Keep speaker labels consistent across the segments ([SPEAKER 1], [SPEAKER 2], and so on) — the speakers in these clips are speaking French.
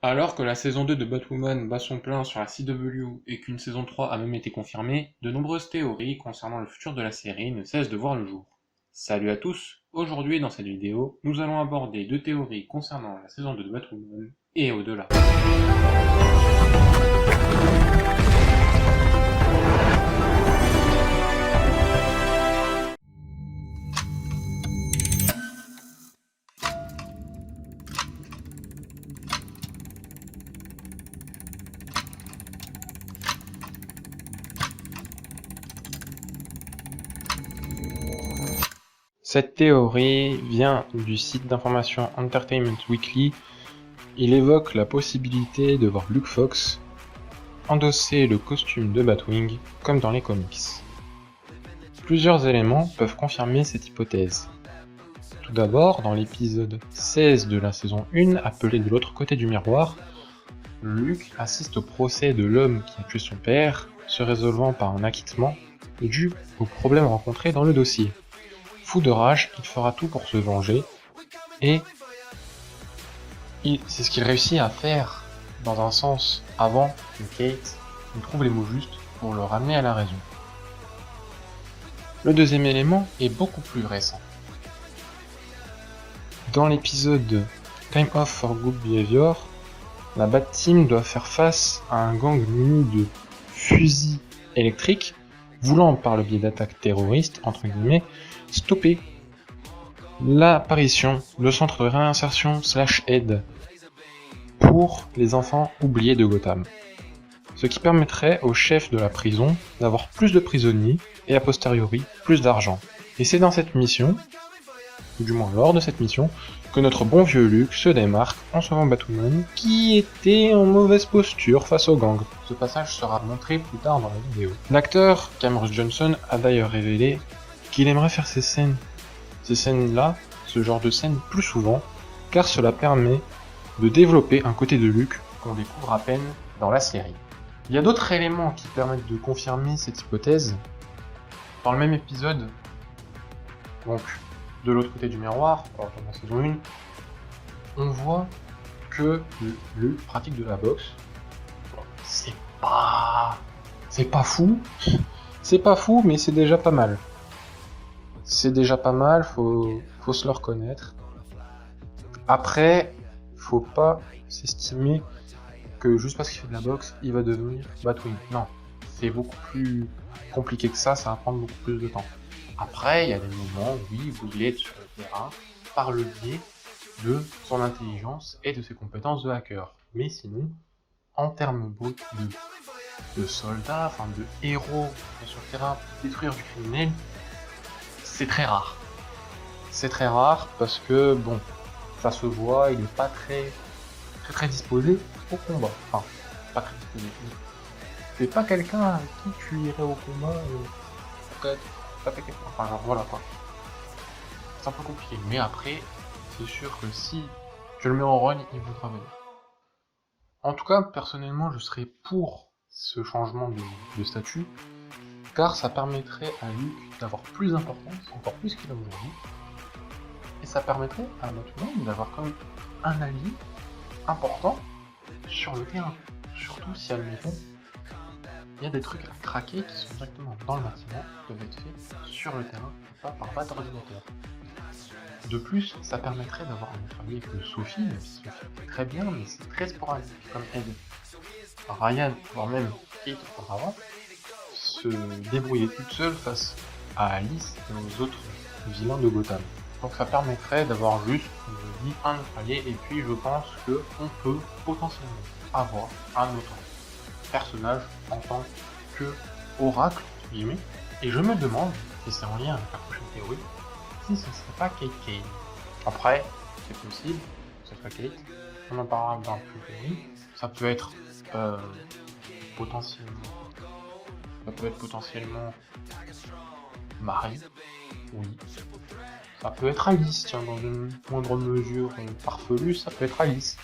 [SPEAKER 1] Alors que la saison 2 de Batwoman bat son plein sur la CW et qu'une saison 3 a même été confirmée, de nombreuses théories concernant le futur de la série ne cessent de voir le jour. Salut à tous, aujourd'hui dans cette vidéo, nous allons aborder deux théories concernant la saison 2 de Batwoman et au-delà. Cette théorie vient du site d'information Entertainment Weekly. Il évoque la possibilité de voir Luke Fox endosser le costume de Batwing comme dans les comics. Plusieurs éléments peuvent confirmer cette hypothèse. Tout d'abord, dans l'épisode 16 de la saison 1, appelé de l'autre côté du miroir, Luke assiste au procès de l'homme qui a tué son père, se résolvant par un acquittement dû aux problèmes rencontrés dans le dossier. Fou de rage, il fera tout pour se venger, et c'est ce qu'il réussit à faire dans un sens avant que Kate ne trouve les mots justes pour le ramener à la raison. Le deuxième élément est beaucoup plus récent. Dans l'épisode Time Off for Good Behavior, la Bat-Team doit faire face à un gang muni de fusils électriques voulant, par le biais d'attaques terroristes, entre guillemets, stopper l'apparition de centres de réinsertion /aide pour les enfants oubliés de Gotham. Ce qui permettrait au chef de la prison d'avoir plus de prisonniers et a posteriori plus d'argent. Et c'est dans cette mission, ou du moins lors de cette mission, que notre bon vieux Luke se démarque en sauvant Batwoman qui était en mauvaise posture face au gang. Ce passage sera montré plus tard dans la vidéo. L'acteur Cameron Johnson a d'ailleurs révélé qu'il aimerait faire ces scènes-là, ce genre de scènes plus souvent, car cela permet de développer un côté de Luke qu'on découvre à peine dans la série. Il y a d'autres éléments qui permettent de confirmer cette hypothèse. Dans le même épisode, donc de l'autre côté du miroir, dans la saison 1, on voit que Luke pratique de la boxe. C'est pas fou, mais c'est déjà pas mal. C'est déjà pas mal, faut se le reconnaître. Après, faut pas s'estimer que juste parce qu'il fait de la boxe, il va devenir Batwing. Non, c'est beaucoup plus compliqué que ça va prendre beaucoup plus de temps. Après, il y a des moments, oui, où il est sur le terrain par le biais de son intelligence et de ses compétences de hacker. Mais sinon, en termes bruts de soldats, enfin de héros sur le terrain pour détruire du criminel, c'est très rare. C'est très rare parce que, bon, ça se voit, il est pas très disposé au combat. Enfin, pas très disposé. C'est pas quelqu'un avec qui tu irais au combat peut-être taper quelqu'un. Enfin, genre, voilà quoi. C'est un peu compliqué. Mais après, c'est sûr que si je le mets en run, il voudra venir. En tout cas, personnellement, je serais pour ce changement de statut, car ça permettrait à Luke d'avoir plus d'importance, encore plus qu'il a aujourd'hui, et ça permettrait à Batman d'avoir quand même un allié important sur le terrain. Surtout si, admettons, il y a des trucs à craquer qui sont directement dans le bâtiment, qui peuvent être faits sur le terrain, pas par bas d'ordinateur. De plus, ça permettrait d'avoir un autre allié que Sophie, même si Sophie est très bien, mais c'est très sporadique comme aide. Ryan, voire même Kate auparavant, se débrouiller toute seule face à Alice et aux autres vilains de Gotham. Donc ça permettrait d'avoir juste, je dis, un autre allié, et puis je pense qu'on peut potentiellement avoir un autre personnage en tant que oracle, entre guillemets, et je me demande, et c'est en lien avec la prochaine théorie, si ce serait pas Kate Kane. Après, c'est possible, ce serait Kate, on en parlera dans la prochaine théorie, ça peut être potentiellement Marie, oui, ça peut être Alice, tiens, dans une moindre mesure farfelue, ça peut être Alice,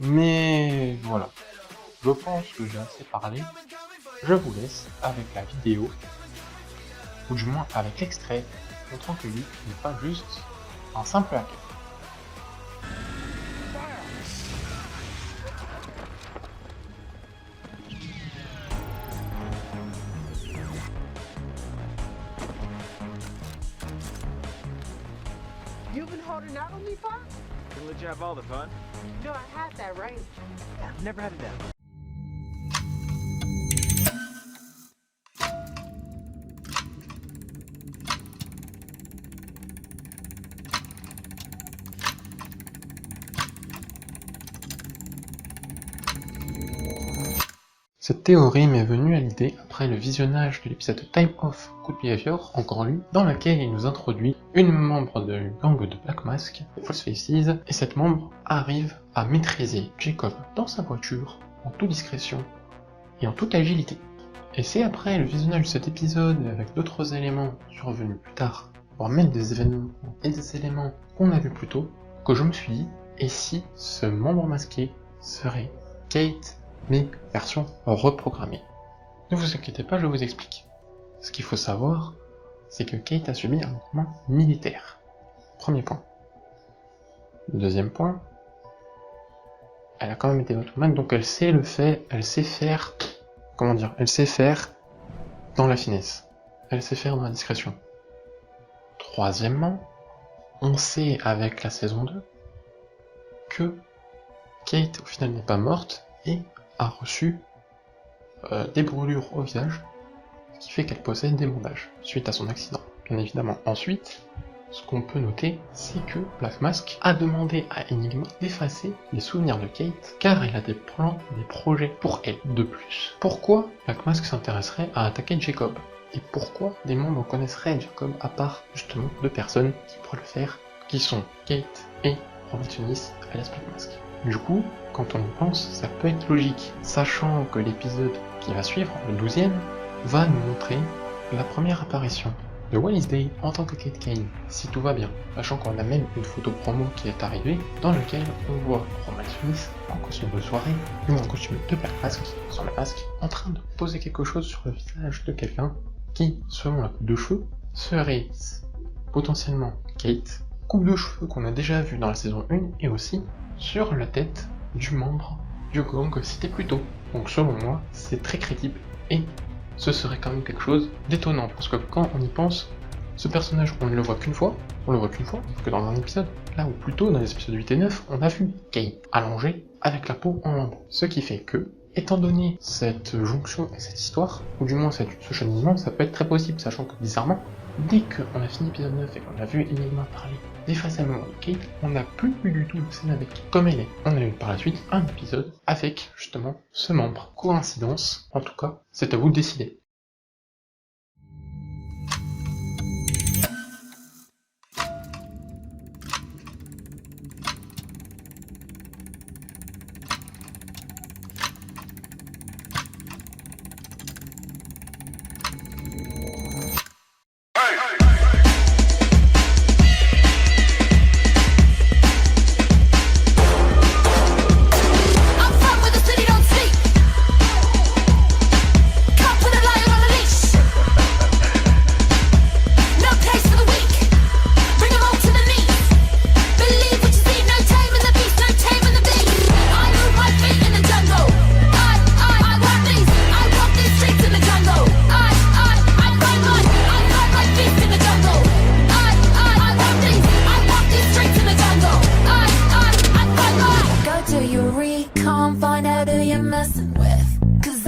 [SPEAKER 1] mais voilà. Je pense que j'ai assez parlé, je vous laisse avec la vidéo, ou du moins avec l'extrait, montrant que lui n'est pas juste un simple hacker.
[SPEAKER 2] holding out on me for?
[SPEAKER 3] Gonna let you have all the fun.
[SPEAKER 2] No, I had that, right?
[SPEAKER 3] Yeah, never had it down.
[SPEAKER 1] Cette théorie m'est venue à l'idée après le visionnage de l'épisode Time of Good Behavior, encore lu, dans lequel il nous introduit une membre du gang de Black Mask, False Faces, et cette membre arrive à maîtriser Jacob dans sa voiture, en toute discrétion et en toute agilité. Et c'est après le visionnage de cet épisode, avec d'autres éléments survenus plus tard, voire même des événements et des éléments qu'on a vus plus tôt, que je me suis dit, et si ce membre masqué serait Kate, mais version reprogrammée. Ne vous inquiétez pas, je vous explique. Ce qu'il faut savoir, c'est que Kate a subi un mouvement militaire. Premier point. Deuxième point, elle a quand même été automate, donc elle sait faire dans la finesse. Elle sait faire dans la discrétion. Troisièmement, on sait avec la saison 2 que Kate au final n'est pas morte et a reçu des brûlures au visage, ce qui fait qu'elle possède des bandages suite à son accident, bien évidemment. Ensuite, ce qu'on peut noter, c'est que Black Mask a demandé à Enigma d'effacer les souvenirs de Kate, car elle a des plans, des projets pour elle de plus. Pourquoi Black Mask s'intéresserait à attaquer Jacob? Et pourquoi des membres connaisseraient Jacob à part justement deux personnes qui pourraient le faire, qui sont Kate et Robert Tunis alias Black Mask? Du coup, quand on y pense, ça peut être logique, sachant que l'épisode qui va suivre, le 12e, va nous montrer la première apparition de Wednesday en tant que Kate Kane, si tout va bien, sachant qu'on a même une photo promo qui est arrivée, dans laquelle on voit Roman Smith en costume de soirée, ou en costume de Black Mask, sur le masque, en train de poser quelque chose sur le visage de quelqu'un qui, selon la coupe de cheveux, serait potentiellement Kate, coupe de cheveux qu'on a déjà vu dans la saison 1, et aussi sur la tête du membre du gang cité plus tôt. Donc selon moi, c'est très crédible et ce serait quand même quelque chose d'étonnant parce que quand on y pense, ce personnage on ne le voit qu'une fois, que dans un épisode, là où plutôt dans les épisodes 8 et 9, on a vu Kate allongée avec la peau en lambeaux. Ce qui fait que, étant donné cette jonction et cette histoire, ou du moins ce cheminement, ça peut être très possible, sachant que bizarrement, dès qu'on a fini l'épisode 9 et qu'on a vu Enigma parler d'effacer le moment de Kate, on n'a plus du tout de scène avec Kate comme elle est. On a eu par la suite un épisode avec justement ce membre. Coïncidence, en tout cas, c'est à vous de décider.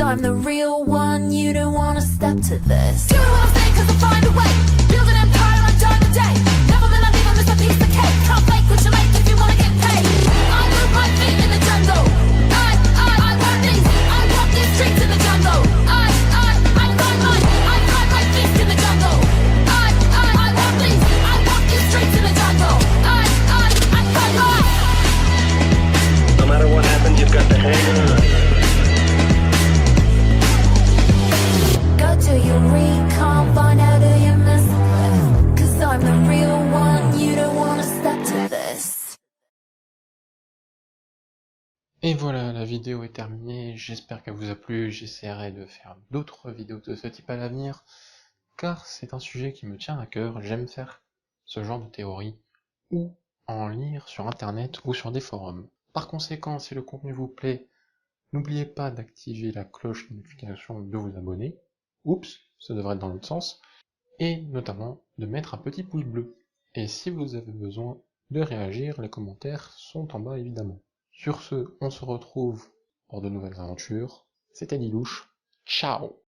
[SPEAKER 4] I'm the real one, you don't wanna step to this. Do what I say cause I'll find a way. Build an empire, I'm done today. Never will I leave, I'm just a piece of cake. Can't fake what you make if you wanna get paid. I move my feet in the jungle. I want these, I walk these streets in the jungle. I find my feast in the jungle. I want these, I walk these streets in the jungle. I find my.
[SPEAKER 5] No matter what happens, you've got to hang on.
[SPEAKER 4] Do your recon, find out who you're messing with. Cause I'm the real one, you don't wanna step to this.
[SPEAKER 1] Et voilà, la vidéo est terminée, j'espère qu'elle vous a plu, j'essaierai de faire d'autres vidéos de ce type à l'avenir, car c'est un sujet qui me tient à cœur, j'aime faire ce genre de théorie, ou en lire sur internet ou sur des forums. Par conséquent, si le contenu vous plaît, n'oubliez pas d'activer la cloche de notification, de vous abonner, oups, ça devrait être dans l'autre sens, et notamment de mettre un petit pouce bleu. Et si vous avez besoin de réagir, les commentaires sont en bas évidemment. Sur ce, on se retrouve pour de nouvelles aventures. C'était Dilouche, ciao!